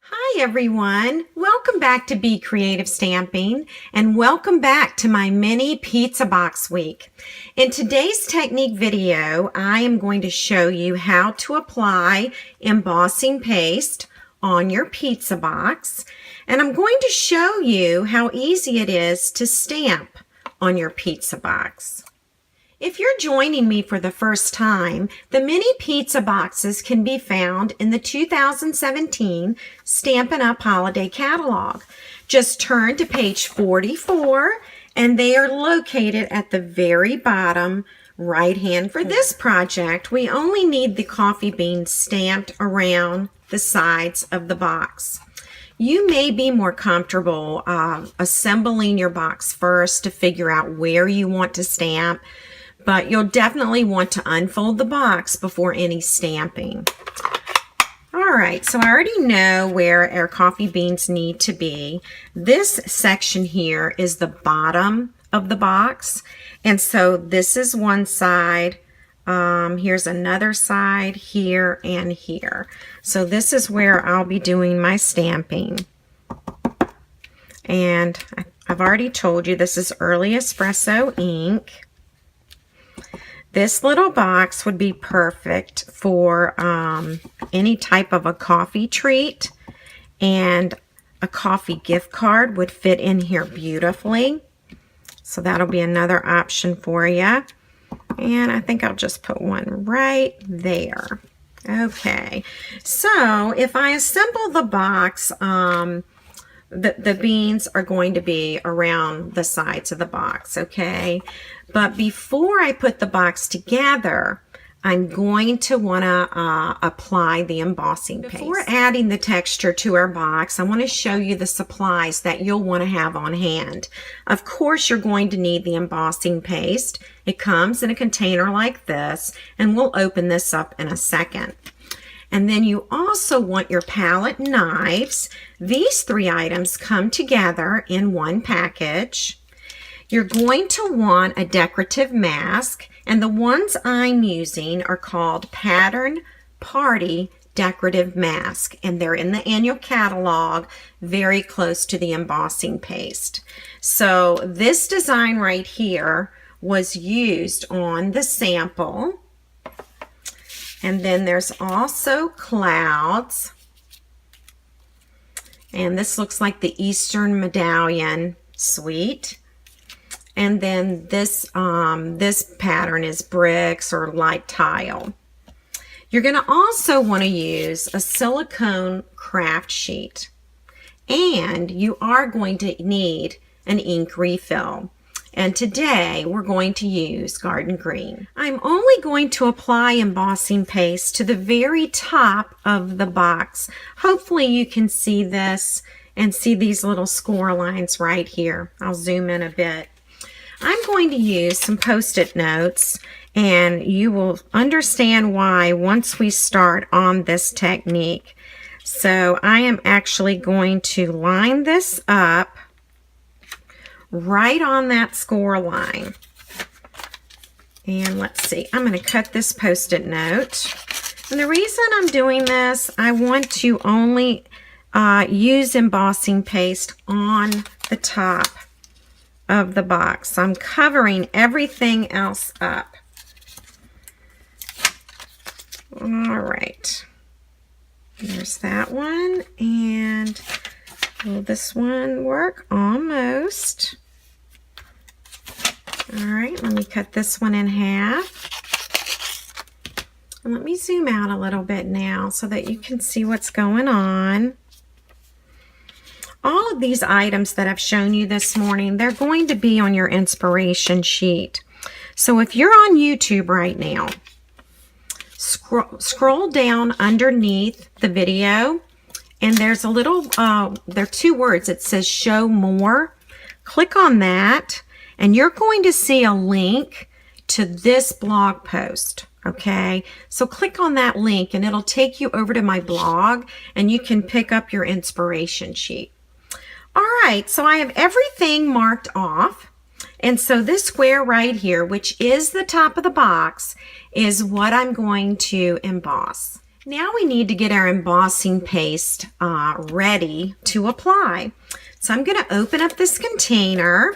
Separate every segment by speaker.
Speaker 1: Hi everyone, welcome back to Be Creative Stamping and welcome back to my mini pizza box week. In today's technique video, I am going to show you how to apply embossing paste on your pizza box, and I'm going to show you how easy it is to stamp on your pizza box. If you're joining me for the first time, the mini pizza boxes can be found in the 2017 Stampin' Up! Holiday Catalog. Just turn to page 44 and they are located at the very bottom right-hand corner. For this project, we only need the coffee beans stamped around the sides of the box. You may be more comfortable assembling your box first to figure out where you want to stamp, but you'll definitely want to unfold the box before any stamping. All right, so I already know where our coffee beans need to be. This section here is the bottom of the box, and so this is one side. Here's another side here and here. So this is where I'll be doing my stamping. And I've already told you this is early espresso ink. This little box would be perfect for any type of a coffee treat, and a coffee gift card would fit in here beautifully. So that'll be another option for you. And I think I'll just put one right there. Okay, so if I assemble the box, the beans are going to be around the sides of the box, okay? But before I put the box together, I'm going to want to apply the embossing paste. Before adding the texture to our box, I want to show you the supplies that you'll want to have on hand. Of course, you're going to need the embossing paste. It comes in a container like this, and we'll open this up in a second. And then you also want your palette knives. These three items come together in one package. You're going to want a decorative mask, and the ones I'm using are called Pattern Party Decorative Mask, and they're in the annual catalog, very close to the embossing paste. So this design right here was used on the sample. And then there's also clouds. And this looks like the Eastern Medallion Suite. And then this pattern is bricks or light tile. You're going to also want to use a silicone craft sheet. And you are going to need an ink refill. And today we're going to use Garden Green. I'm only going to apply embossing paste to the very top of the box. Hopefully you can see this and see these little score lines right here. I'll zoom in a bit. I'm going to use some Post-it notes, and you will understand why once we start on this technique. So I am actually going to line this up right on that score line. And let's see, I'm going to cut this Post-it note. And the reason I'm doing this, I want to only use embossing paste on the top of the box. So I'm covering everything else up. All right. There's that one. And will this one work? Almost. All right, let me cut this one in half. And let me zoom out a little bit now so that you can see what's going on. All of these items that I've shown you this morning, they're going to be on your inspiration sheet. So if you're on YouTube right now, scroll down underneath the video, and there's a little, there are two words. It says show more. Click on that, and you're going to see a link to this blog post. Okay, so click on that link and it'll take you over to my blog, and you can pick up your inspiration sheet. All right, so I have everything marked off. And so this square right here, which is the top of the box, is what I'm going to emboss. Now we need to get our embossing paste ready to apply. So I'm going to open up this container,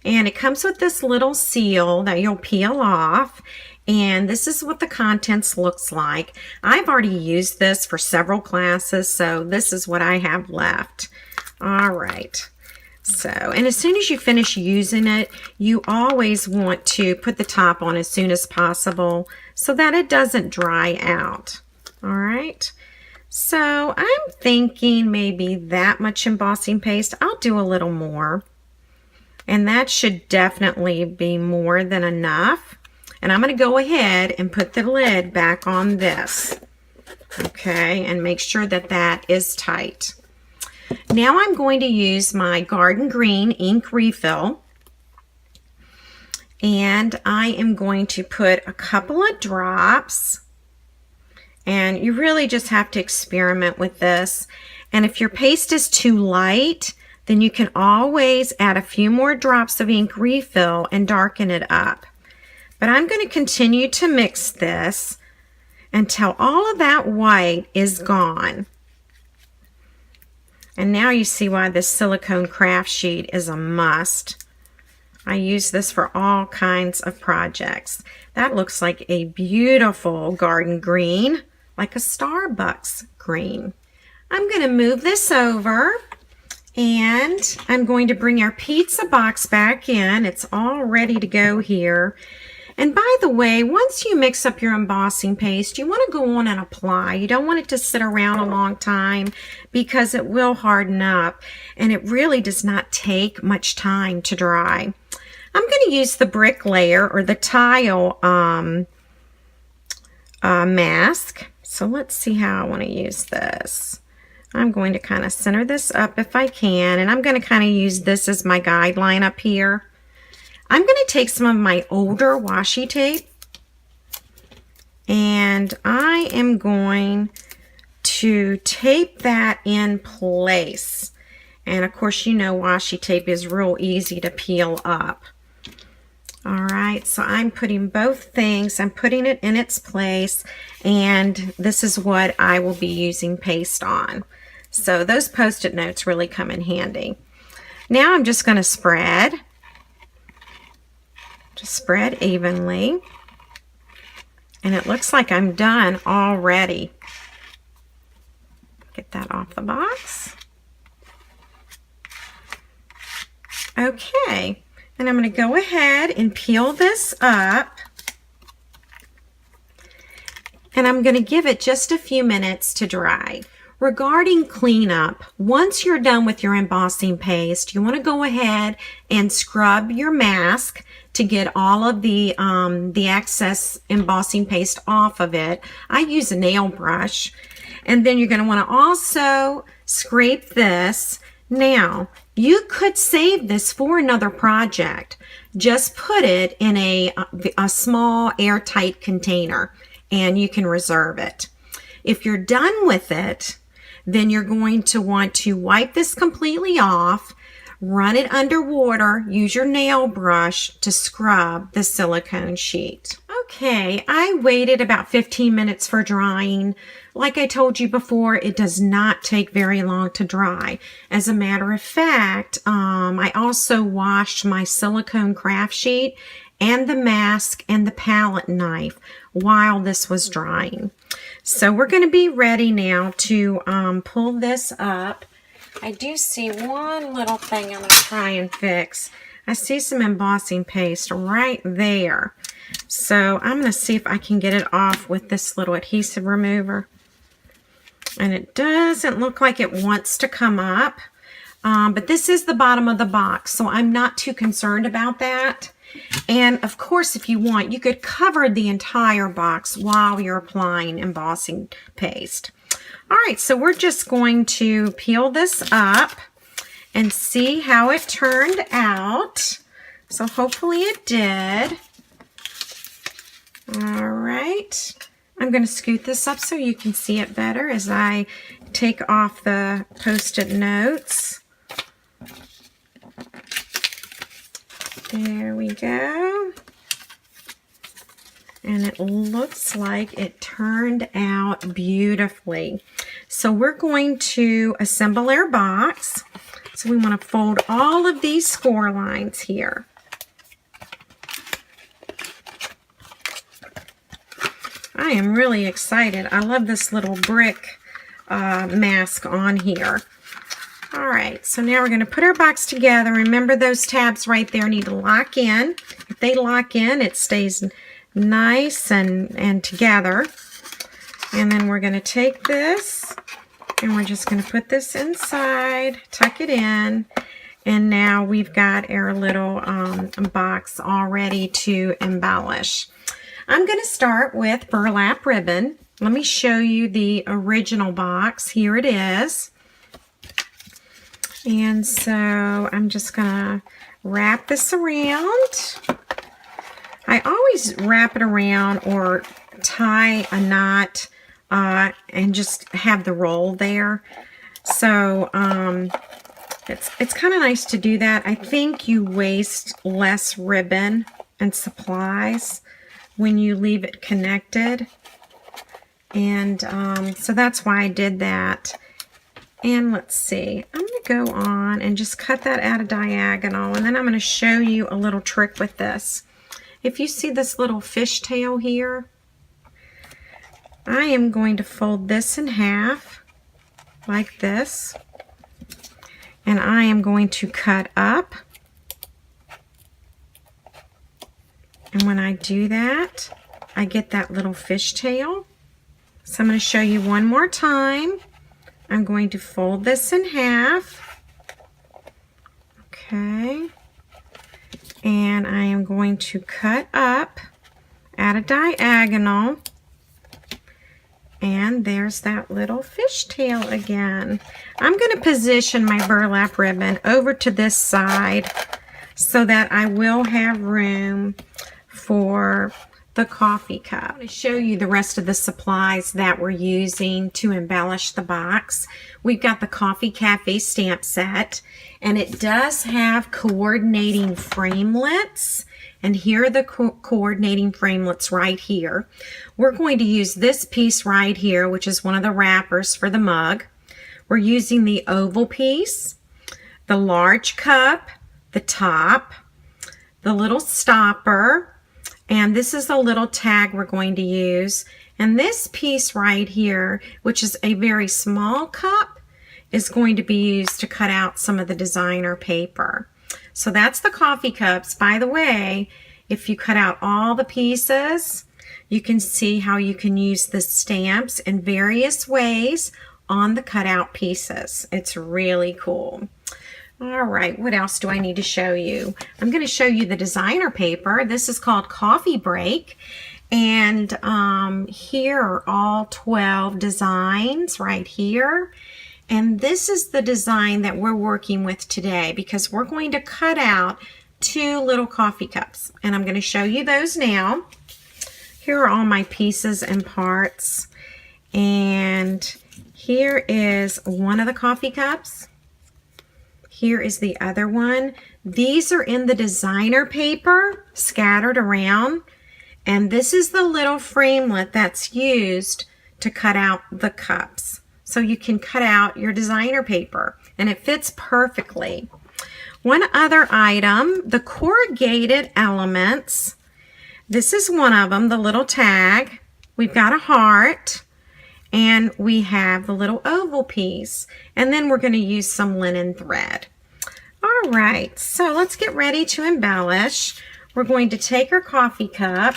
Speaker 1: and it comes with this little seal that you'll peel off, and this is what the contents looks like. I've already used this for several classes, so this is what I have left. All right. So, and as soon as you finish using it, you always want to put the top on as soon as possible so that it doesn't dry out. All right. So I'm thinking maybe that much embossing paste. I'll do a little more. And that should definitely be more than enough. And I'm going to go ahead and put the lid back on this. Okay, and make sure that that is tight. Now I'm going to use my Garden Green ink refill, and I am going to put a couple of drops, and you really just have to experiment with this. And if your paste is too light, then you can always add a few more drops of ink refill and darken it up. But I'm going to continue to mix this until all of that white is gone. And now you see why this silicone craft sheet is a must. I use this for all kinds of projects. That looks like a beautiful garden green, like a Starbucks green. I'm going to move this over, and I'm going to bring our pizza box back in. It's all ready to go here. And by the way, once you mix up your embossing paste, you want to go on and apply. You don't want it to sit around a long time because it will harden up, and it really does not take much time to dry. I'm going to use the brick layer or the tile mask. So let's see how I want to use this. I'm going to kind of center this up if I can, and I'm going to kind of use this as my guideline up here. I'm going to take some of my older washi tape, and I am going to tape that in place. And of course, you know washi tape is real easy to peel up. All right, so I'm putting both things, I'm putting it in its place, and this is what I will be using paste on. So those Post-it notes really come in handy. Now I'm just going to spread. Just spread evenly, and it looks like I'm done already. Get that off the box. Okay, and I'm going to go ahead and peel this up, and I'm going to give it just a few minutes to dry. Regarding cleanup, once you're done with your embossing paste, you want to go ahead and scrub your mask to get all of the excess embossing paste off of it. I use a nail brush. And then you're going to want to also scrape this. Now, you could save this for another project. Just put it in a small airtight container, and you can reserve it. If you're done with it, then you're going to want to wipe this completely off, run it under water, use your nail brush to scrub the silicone sheet. Okay, I waited about 15 minutes for drying. Like I told you before, it does not take very long to dry. As a matter of fact, I also washed my silicone craft sheet and the mask and the palette knife while this was drying. So we're going to be ready now to pull this up. I do see one little thing I'm going to try and fix. I see some embossing paste right there. So I'm going to see if I can get it off with this little adhesive remover. And it doesn't look like it wants to come up. But this is the bottom of the box, so I'm not too concerned about that. And of course, if you want, you could cover the entire box while you're applying embossing paste. All right, so we're just going to peel this up and see how it turned out. So hopefully it did. All right. I'm going to scoot this up so you can see it better as I take off the Post-it notes. There we go. And it looks like it turned out beautifully. So we're going to assemble our box. So we want to fold all of these score lines here. I am really excited. I love this little brick mask on here. All right, so now we're going to put our box together. Remember, those tabs right there need to lock in. If they lock in, it stays nice and together. And then we're going to take this and we're just going to put this inside, tuck it in, and now we've got our little box all ready to embellish. I'm going to start with burlap ribbon. Let me show you the original box. Here it is. And so I'm just going to wrap this around. I always wrap it around or tie a knot and just have the roll there. So it's kind of nice to do that. I think you waste less ribbon and supplies when you leave it connected. And so that's why I did that. And let's see, I'm going to go on and just cut that at a diagonal, and then I'm going to show you a little trick with this. If you see this little fishtail here, I am going to fold this in half like this, and I am going to cut up. And when I do that, I get that little fishtail. So I'm going to show you one more time. I'm going to fold this in half. Okay. And I am going to cut up at a diagonal. And there's that little fishtail again. I'm going to position my burlap ribbon over to this side so that I will have room for the coffee cup. I'm going to show you the rest of the supplies that we're using to embellish the box. We've got the Coffee Cafe stamp set, and it does have coordinating framelits, and here are the coordinating framelits right here. We're going to use this piece right here, which is one of the wrappers for the mug. We're using the oval piece, the large cup, the top, the little stopper, and this is a little tag we're going to use. And this piece right here, which is a very small cup, is going to be used to cut out some of the designer paper. So that's the coffee cups. By the way, if you cut out all the pieces, you can see how you can use the stamps in various ways on the cutout pieces. It's really cool. All right, what else do I need to show you? I'm going to show you the designer paper. This is called Coffee Break. And here are all 12 designs right here. And this is the design that we're working with today because we're going to cut out 2 little coffee cups. And I'm going to show you those now. Here are all my pieces and parts. And here is one of the coffee cups. Here is the other one. These are in the designer paper scattered around. And this is the little framelit that's used to cut out the cups. So you can cut out your designer paper and it fits perfectly. One other item, the corrugated elements. This is one of them, the little tag. We've got a heart. And we have the little oval piece. And then we're going to use some linen thread. All right, so let's get ready to embellish. We're going to take our coffee cup.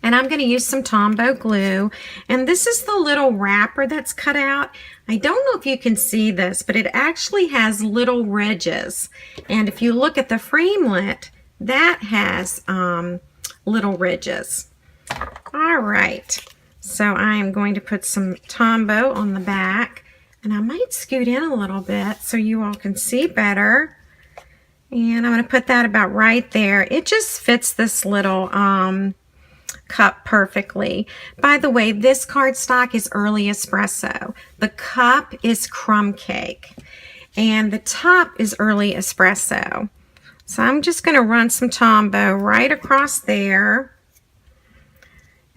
Speaker 1: And I'm going to use some Tombow glue. And this is the little wrapper that's cut out. I don't know if you can see this, but it actually has little ridges. And if you look at the framelit, that has little ridges. All right. So I am going to put some Tombow on the back, and I might scoot in a little bit so you all can see better. And I'm going to put that about right there. It just fits this little cup perfectly. By the way, this cardstock is early espresso. The cup is crumb cake, and the top is early espresso. So I'm just going to run some Tombow right across there.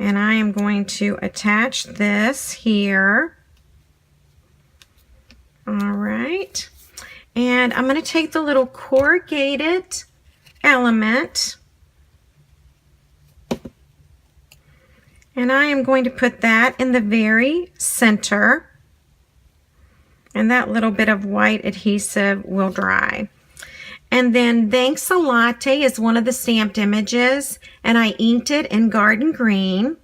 Speaker 1: And I am going to attach this here. All right. And I'm going to take the little corrugated element, and I am going to put that in the very center, and that little bit of white adhesive will dry. And then Thanks a Latte is one of the stamped images, and I inked it in garden green,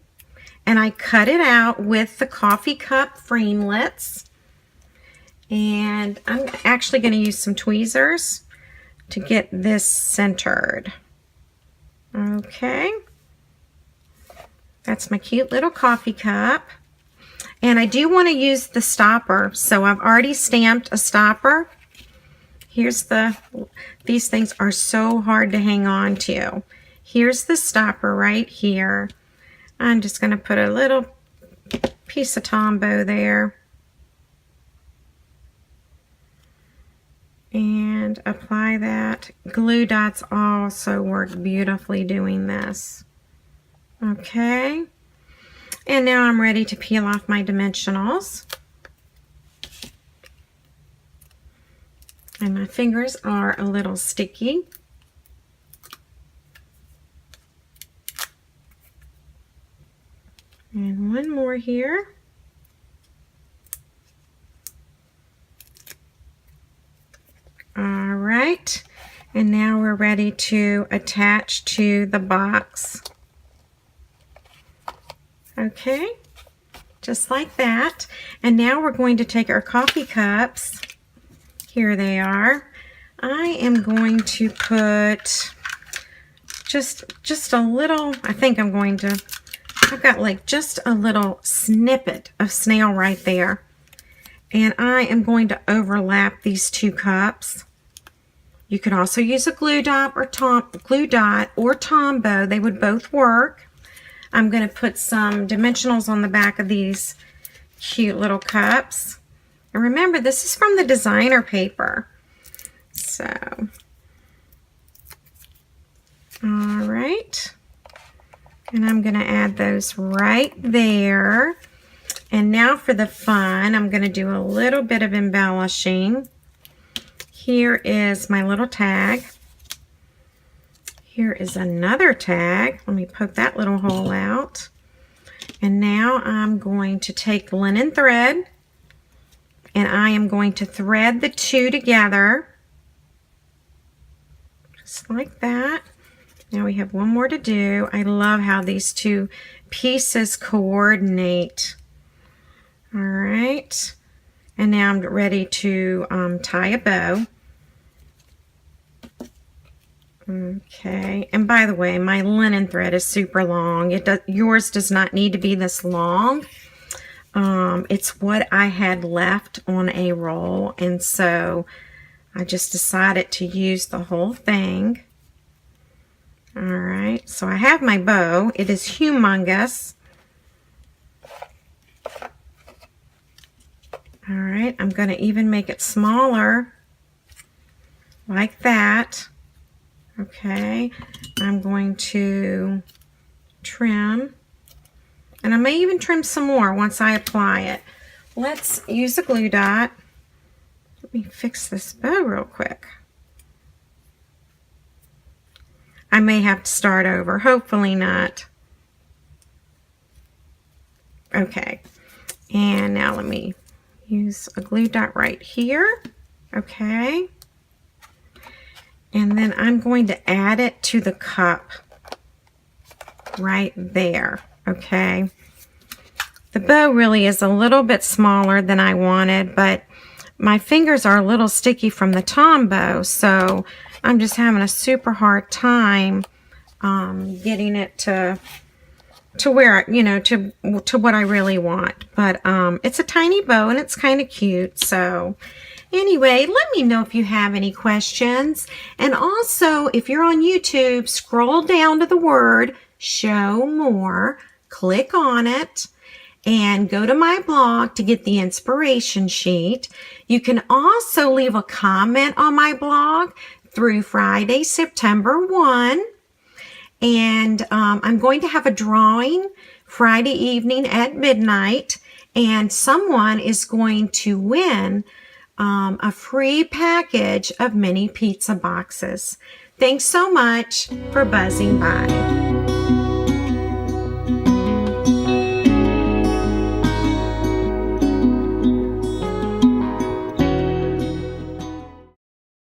Speaker 1: and I cut it out with the coffee cup framelits. And I'm actually going to use some tweezers to get this centered. Okay. That's my cute little coffee cup. And I do want to use the stopper, so I've already stamped a stopper. These things are so hard to hang on to. Here's the stopper right here. I'm just going to put a little piece of Tombow there. And apply that. Glue dots also work beautifully doing this. Okay. And now I'm ready to peel off my dimensionals. And my fingers are a little sticky. And one more here. All right, and now we're ready to attach to the box. Okay, just like that. And now we're going to take our coffee cups. Here they are. I am going to put just a little, I've got like just a little snippet of snail right there. And I am going to overlap these two cups. You could also use a glue dot or Tombow. They would both work. I'm going to put some dimensionals on the back of these cute little cups. And remember, this is from the designer paper. So, all right. And I'm going to add those right there. And now for the fun, I'm going to do a little bit of embellishing. Here is my little tag. Here is another tag. Let me poke that little hole out. And now I'm going to take linen thread, and I am going to thread the two together. Just like that. Now we have one more to do. I love how these two pieces coordinate. All right. And now I'm ready to tie a bow. Okay, and by the way, my linen thread is super long. Yours does not need to be this long. It's what I had left on a roll, and so I just decided to use the whole thing. All right, so I have my bow. It is humongous. All right, I'm going to even make it smaller, like that. Okay, I'm going to trim, and I may even trim some more once I apply it. Let's use a glue dot. Let me fix this bow real quick. I may have to start over, hopefully not. Okay, and now let me use a glue dot right here. Okay. And then I'm going to add it to the cup right there, okay? The bow really is a little bit smaller than I wanted, but my fingers are a little sticky from the Tombow, so I'm just having a super hard time getting it to where, you know, to what I really want. But it's a tiny bow and it's kind of cute, so... Anyway, let me know if you have any questions. And also, if you're on YouTube, scroll down to the word Show More, click on it, and go to my blog to get the inspiration sheet. You can also leave a comment on my blog through Friday, September 1. And I'm going to have a drawing Friday evening at midnight, and someone is going to win a free package of mini pizza boxes. Thanks so much for buzzing by.